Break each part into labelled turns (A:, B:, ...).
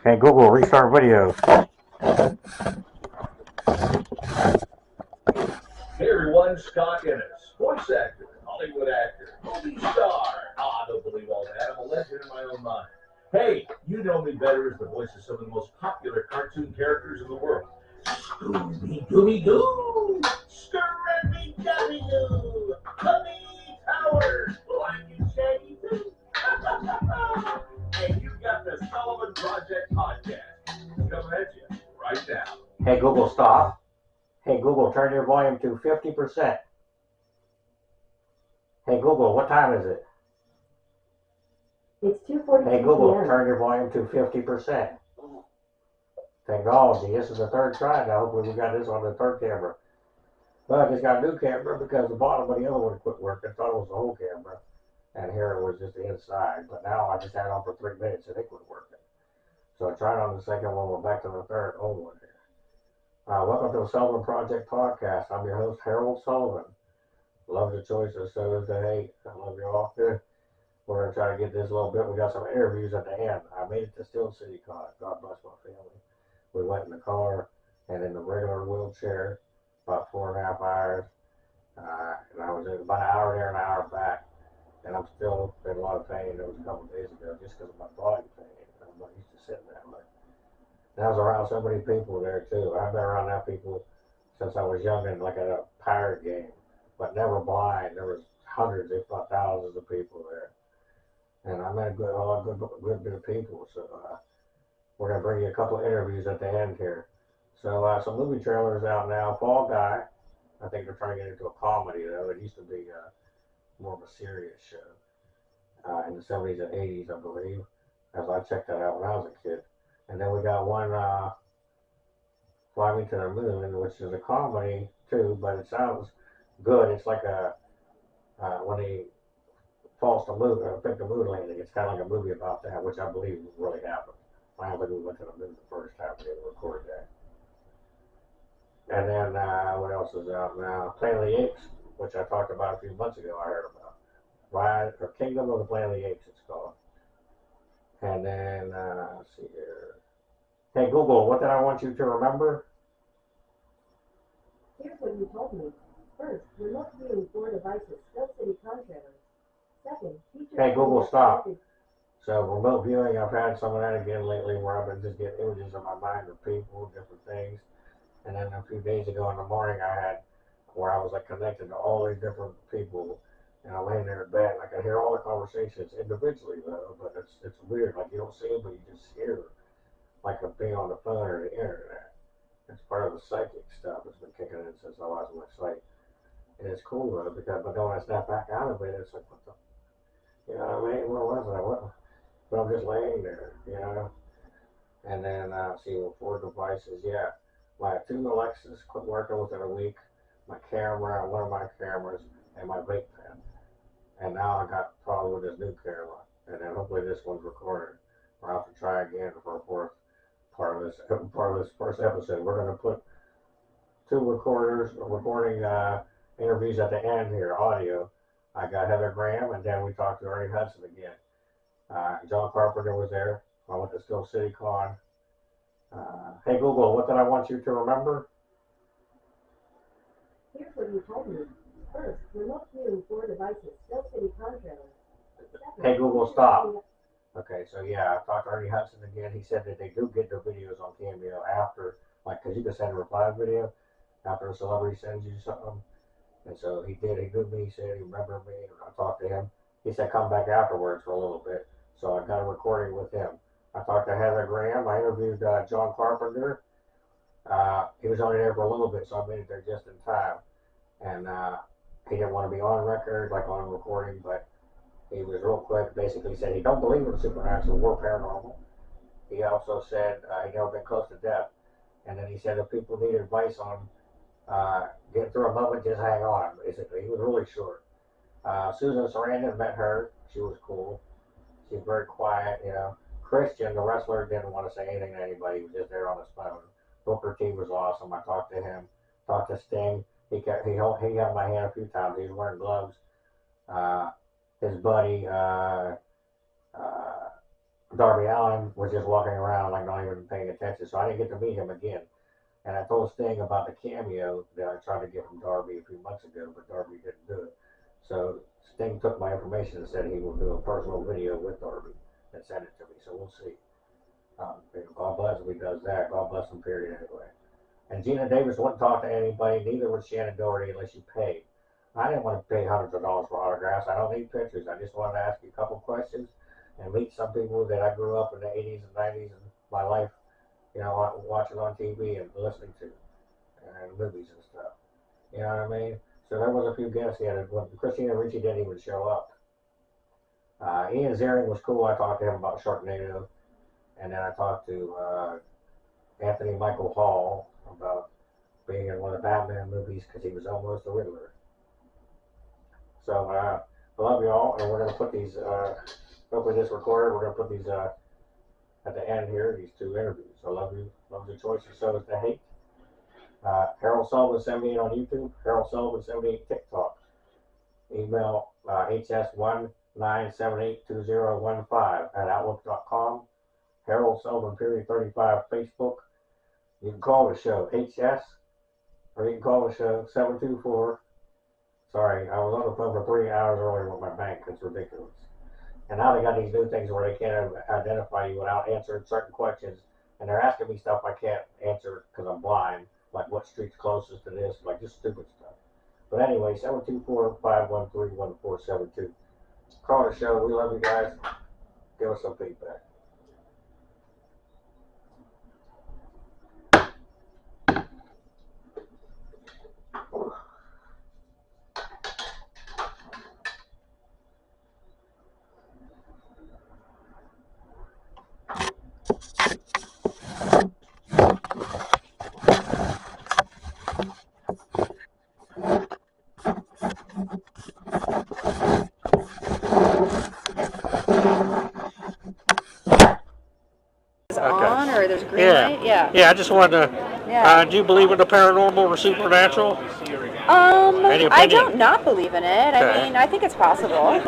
A: Hey Google, restart video.
B: Hey everyone, Scott Ennis, voice actor, Hollywood actor, movie star. I don't believe all that. I'm a legend in my own mind. Hey, you know me better as the voice of some of the most popular cartoon characters in the world. Scooby Dooby Doo, Scurry Dooby Doo, Honey Towers, Black and Shaggy too. And you got the Sullivan Project podcast coming at you right now.
A: Hey Google, stop. Hey Google, turn your volume to 50%. Hey Google, what time is it?
C: It's 2:42
A: Hey Google,
C: p.m.
A: turn your volume to 50%. Technology, this is the third try now. Hopefully we got this on the third camera. Well, I just got a new camera because the bottom of the other one quit working. I thought it was the whole camera. And here it was just the inside. But now I just had it on for 3 minutes and it quit working. So I tried on the second one, we're back to the third old one here. Welcome to the Sullivan Project Podcast. I'm your host, Harold Sullivan. Love the choices, so is the hate. I love you all. We're going to try to get this a little bit. We got some interviews at the end. I made it to Steel City Con. God bless my family. We went in the car and in the regular wheelchair about 4.5 hours. And I was in about an hour there and an hour back. And I'm still in a lot of pain. It was a couple of days ago just because of my body pain. I'm not used to sitting that much. And I was around so many people there too. I've been around that people since I was young and like at a pirate game, but never blind. There was hundreds, if not thousands, of people there, and I met a good bit of people. So we're gonna bring you a couple of interviews at the end here. So some movie trailers out now. Fall Guy. I think they're trying to get into a comedy though. It used to be more of a serious show in the 70s and 80s, I believe. As I checked that out when I was a kid. And then we got one, Fly Me to the Moon, which is a comedy too, but it sounds good. It's like when he falls to moon, pick the moon landing. It's kind of like a movie about that, which I believe really happened. I don't think we went to the moon the first time we ever recorded that. And then what else is out now? Planet of the Apes, which I talked about a few months ago. I heard about Kingdom of the Planet of the Apes. It's called. And then let's see here. Hey Google, what did I want you to remember?
C: Here's what you told me. First, remote viewing 4 devices, Steel City contrailers. Second, feature.
A: Hey Google, stop. So remote viewing, I've had some of that again lately where I've been just getting images in my mind of people, different things. And then a few days ago in the morning I had where I was like connected to all these different people and I laying there in bed and I could hear all the conversations individually though, but it's weird. Like you don't see them, but you just hear them. Like a being on the phone or the internet. It's part of the psychic stuff that's been kicking in since I lost my sight. And it's cool though, because but then when I snap back out of it, it's like, what the, you know what I mean? What was that? What? But I'm just laying there, you know? And then, see, with 4 devices, yeah. My 2 Alexas quit working within a week. My camera, one of my cameras, and my vape pen. And now I got a problem with this new camera. And then hopefully this one's recorded. I'll have to try again for a fourth part of this first episode. We're going to put 2 recording interviews at the end here, audio. I got Heather Graham, and then we talked to Ernie Hudson again. John Carpenter was there. I went to Steel City Con. Hey Google, what did I want you to remember?
C: Here's what you told me. First, remote viewing 4 devices, Steel City contrailers.
A: Hey Google, stop. Okay, so yeah, I talked to Ernie Hudson again. He said that they do get the videos on Cameo after, like, because you can send a reply video after a celebrity sends you something. And so he did. He knew me. He said he remembered me. And I talked to him. He said come back afterwards for a little bit. So I got a recording with him. I talked to Heather Graham. I interviewed John Carpenter. He was only there for a little bit, so I made it there just in time. And he didn't want to be on record, like on recording, but he was real quick, basically said he don't believe in supernatural or paranormal. He also said he never been close to death. And then he said if people need advice on getting through a moment, just hang on, basically. He was really short. Susan Sarandon, met her. She was cool. She's very quiet, you know. Christian, the wrestler, didn't want to say anything to anybody. He was just there on his phone. Booker T was awesome. I talked to him. Talked to Sting. He held my hand a few times. He was wearing gloves. His buddy, Darby Allin was just walking around like not even paying attention, so I didn't get to meet him again. And I told Sting about the cameo that I tried to get from Darby a few months ago, but Darby didn't do it. So Sting took my information and said he will do a personal video with Darby and send it to me. So we'll see. God bless him if he does that. God bless him, period, anyway. And Gina Davis wouldn't talk to anybody, neither would Shannon Doherty unless you paid. I didn't want to pay hundreds of dollars for autographs. I don't need pictures. I just wanted to ask you a couple questions and meet some people that I grew up in the 80s and 90s and my life, watching on TV and listening to, and movies and stuff. You know what I mean? So there was a few guests. When Christina Ricci didn't even show up. Ian Ziering was cool. I talked to him about Sharknado. And then I talked to Anthony Michael Hall about being in one of the Batman movies because he was almost the Riddler. So I love y'all, and we're going to put these, hopefully this recorded, we're going to put these at the end here, these two interviews. I love you. Love the choice, and so is the hate. Harold Sullivan 78 on YouTube, Harold Sullivan 78 TikTok. Email hs19782015 @ Harold Sullivan, period 35, Facebook. You can call the show, HS, or you can call the show, 724. Sorry, I was on the phone for 3 hours earlier with my bank. It's ridiculous. And now they got these new things where they can't identify you without answering certain questions. And they're asking me stuff I can't answer because I'm blind, like what street's closest to this, like just stupid stuff. But anyway, 724-513-1472. Call the show. We love you guys. Give us some feedback.
D: There's green light? Yeah.
E: Yeah, I just wanted to.
D: Yeah.
E: Do you believe in the paranormal or supernatural?
D: I don't not believe in it.
E: Okay.
D: I mean, I think it's possible.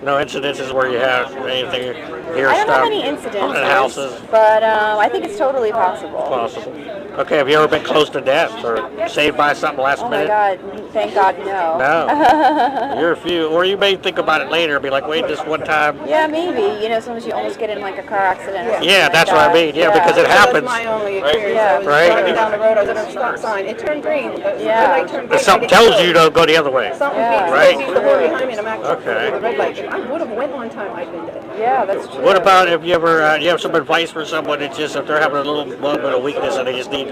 E: No incidences where you have anything here
D: I don't
E: stuff
D: have any incidences,
E: in houses?
D: but I think it's totally possible.
E: Possible. Okay, have you ever been close to death or saved by something last minute?
D: Oh my God! Thank God, no.
E: No. You're a few, or you may think about it later and be like, wait, this one time.
D: Yeah, maybe. Sometimes you almost get in like a car accident. Or
E: Yeah,
D: like
E: that's what I mean. Yeah, because it happens.
F: That was my only experience.
D: Yeah.
F: I was
E: Right.
F: driving down the road. I was at a stop sign. It turned green. But
D: Yeah.
F: the light turned green.
E: If something tells you to go the other way.
F: Something
D: Yeah.
E: Right.
F: beats the door behind me, and I'm actually
E: Okay.
F: the red light. If I would have went one time, I'd been dead.
D: Yeah, that's true.
E: What about if you ever you have some advice for someone that's just if they're having a little moment of weakness and they just need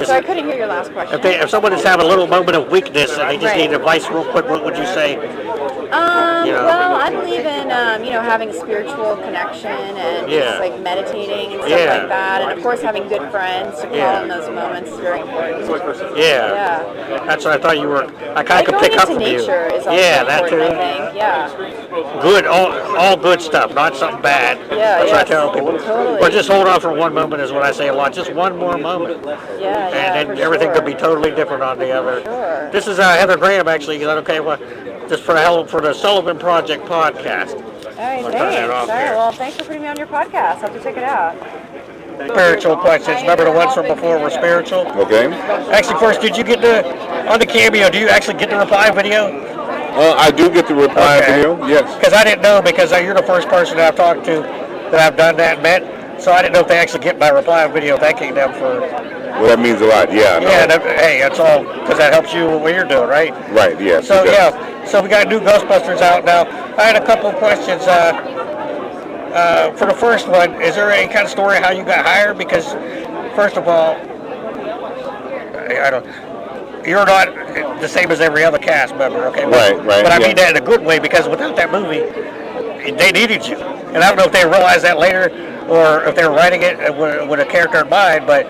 D: So I couldn't hear your last question.
E: if someone is having a little moment of weakness and they just need advice real quick, what would you say?
D: Well, I believe in having a spiritual connection and
E: Yeah.
D: just like meditating and stuff
E: Yeah.
D: like that, and of course having good friends to call
E: Yeah.
D: in those moments is very important.
E: Yeah. That's what I thought you were. I kind of could
D: going
E: pick up
D: into
E: from you.
D: nature is also
E: Yeah, that
D: important,
E: too.
D: I think. Yeah.
E: Good, all good stuff, not something bad.
D: Yeah,
E: That's what I
D: yes,
E: tell people.
D: totally.
E: Or just hold on for one moment is what I say a lot. Just one more moment,
D: Yeah,
E: and then
D: for
E: everything
D: sure.
E: could be totally different on the other.
D: Sure.
E: This is Heather Graham actually. Is that okay? Well, just for the Sullivan Project podcast.
D: All right,
E: We'll turn
D: thanks.
E: it off
D: All right,
E: here.
D: well, thanks for putting me on your podcast. I'll have to check it out.
E: Spiritual questions. Remember the ones from before were spiritual?
G: Okay.
E: Actually, first, did you get on the cameo? Do you actually get the reply video?
G: I do get the reply
E: Okay.
G: video, yes.
E: Because I didn't know, because you're the first person that I've talked to that I've done that and met. So I didn't know if they actually get my reply video. If that came down for.
G: Well, that means a lot, yeah. No.
E: Yeah, hey, that's all, because that helps you with what you're doing, right?
G: Right, yes.
E: So,
G: it does.
E: yeah, so we got new Ghostbusters out now. I had a couple of questions. For the first one, is there any kind of story how you got hired? Because, first of all, you're not the same as every other cast member, okay?
G: Right,
E: But I
G: yeah.
E: mean that in a good way, because without that movie, they needed you. And I don't know if they realized that later, or if they were writing it with a character in mind, but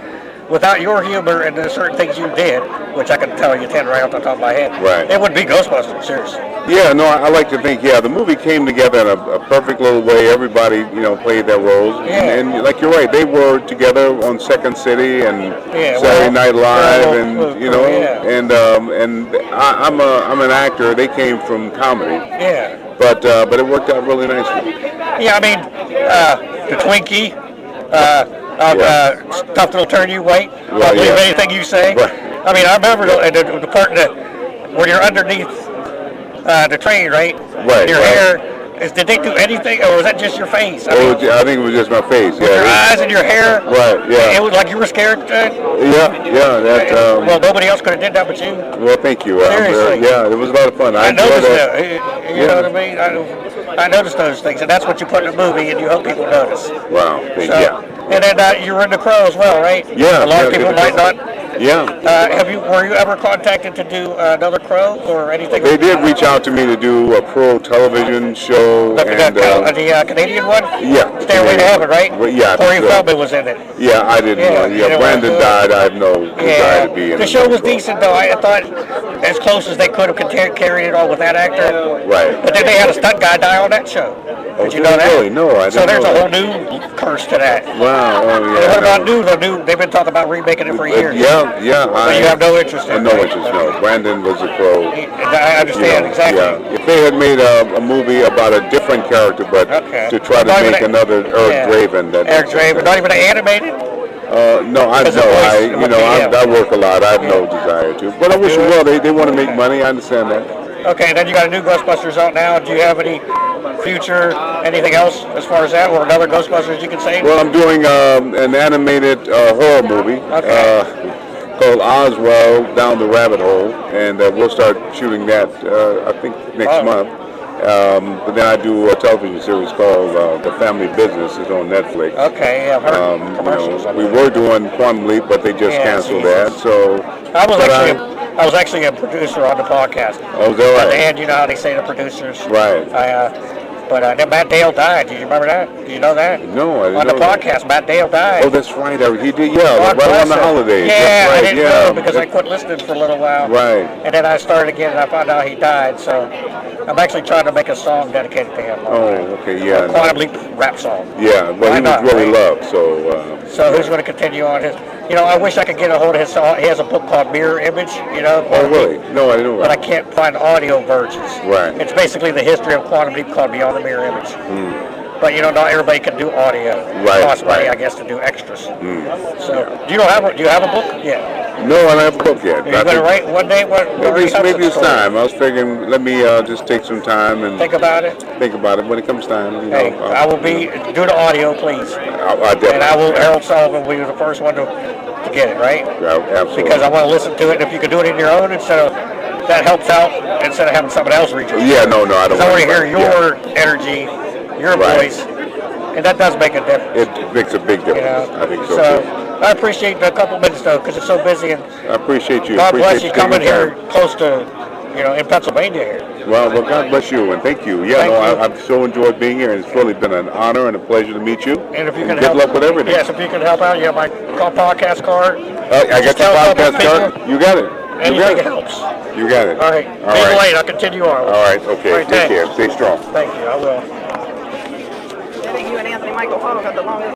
E: without your humor and the certain things you did, which I can tell you 10 right off the top of my head,
G: Right.
E: it would be Ghostbusters, seriously.
G: Yeah, no, I like to think, the movie came together in a perfect little way. Everybody, played their roles.
E: Yeah.
G: And like you're right, they were together on Second City and
E: Yeah,
G: Saturday
E: well,
G: Night Live,
E: well,
G: and
E: yeah.
G: and I'm an actor. They came from comedy,
E: Yeah.
G: but it worked out really nicely.
E: Yeah, I mean, the Twinkie, stuff that'll turn you white. I'll believe anything you say.
G: Right.
E: I mean, I remember the part that when you're underneath the train, right?
G: Right,
E: Your
G: right.
E: hair. Did they do anything, or was that just your face? I
G: think it was just my face.
E: your eyes and your hair.
G: Right, yeah.
E: It was like you were scared.
G: Yeah. That.
E: Well, nobody else could have did that but you.
G: Well, thank you.
E: Seriously.
G: Yeah, it was a lot of fun.
E: I
G: enjoyed
E: noticed
G: that.
E: that. You know what I mean? I noticed those things, and that's what you put in a movie, and you hope people notice.
G: Wow.
E: And then you were in the Crow as well, right?
G: Yeah.
E: A lot of people might not.
G: Yeah.
E: Were you ever contacted to do another Crow or anything?
G: They did reach out to me to do a pro television show.
E: The Canadian one?
G: Yeah.
E: Stairway to Heaven, right?
G: Well, yeah.
E: Corey Feldman was in it.
G: Yeah, I didn't. Brandon died. I have no desire to be in
E: the show was decent, though. I thought as close as they could have carried it on with that actor.
G: Right.
E: But then they had a stunt guy die on that show. Did you know that?
G: Really? No, I didn't.
E: So there's
G: know
E: a whole new curse to that.
G: Wow. Oh, yeah.
E: And what about new? They've been talking about remaking it for years.
G: Yeah.
E: But you have no interest in it.
G: No interest, no. Brandon was a Crow.
E: I understand, exactly.
G: Yeah. If they had made a movie about a different character, but to try to make another Eric Draven.
E: Eric Draven, not even animated?
G: No, I work a lot. I have no desire to. But I wish them well. They want to make money. I understand that.
E: Okay, then you got a new Ghostbusters out now. Do you have any future, anything else as far as that, or another Ghostbusters you can say?
G: Well, I'm doing an animated horror movie called Oswald Down the Rabbit Hole, and we'll start shooting that, I think, next month. But then I do a television series called The Family Business. It's on Netflix.
E: Okay, I've heard commercials.
G: We were doing Quantum Leap, but they just canceled that. So
E: I was actually a producer on the podcast.
G: Oh, is that right?
E: And you know how they say the producers.
G: Right.
E: But then Matt Dale died. Did you remember that? Did you know that?
G: No, I didn't
E: on the
G: know that.
E: podcast, Matt Dale died.
G: Oh, that's right. He did, right around the holidays.
E: Yeah,
G: that's right.
E: I didn't know because I quit listening for a little while.
G: Right.
E: And then I started again and I found out he died. So I'm actually trying to make a song dedicated to him.
G: Oh, okay, yeah.
E: A Quantum Leap rap song.
G: Yeah, well, he was really loved, so...
E: So who's going to continue on his... You know, I wish I could get a hold of his song. He has a book called Mirror Image, you know.
G: Oh, really? No, I didn't know that.
E: But I can't find audio versions.
G: Right.
E: It's basically the history of Quantum Leap called Beyond the Mirror Image. But you know, not everybody can do audio.
G: Right.
E: It costs money, I guess, to do extras. So, do you have a book yet?
G: No, I don't have a book yet.
E: Are you going to write one day?
G: Maybe it's time. I was figuring, let me just take some time and
E: think about it.
G: When it comes time. You
E: Hey,
G: know,
E: I will be do the audio, please.
G: I definitely.
E: And I will. Harold Sullivan will be the first one to get it, right?
G: Absolutely.
E: Because I want to listen to it. And if you can do it in your own instead of that helps out instead of having someone else read it.
G: Yeah, no, I don't.
E: I want to hear your energy, your voice, and that does make a difference.
G: It makes a big difference.
E: You know?
G: I think so too.
E: I appreciate the couple minutes though, because it's so busy, and
G: I appreciate you.
E: God bless you coming here close to, in Pennsylvania here.
G: Well, God bless you and thank you. Yeah, I've so enjoyed being here, and it's really been an honor and a pleasure to meet you.
E: And if you can
G: good
E: help,
G: luck with everything.
E: Yes, if you can help out, you have my podcast card.
G: I got your podcast card. You got it.
E: Anything helps.
G: You got it.
E: All right. Being late, I'll continue on.
G: All right. Okay.
E: All right,
G: Take care. Stay strong.
E: Thank you. I will.
F: I think you and Anthony Michael Hall got the longest.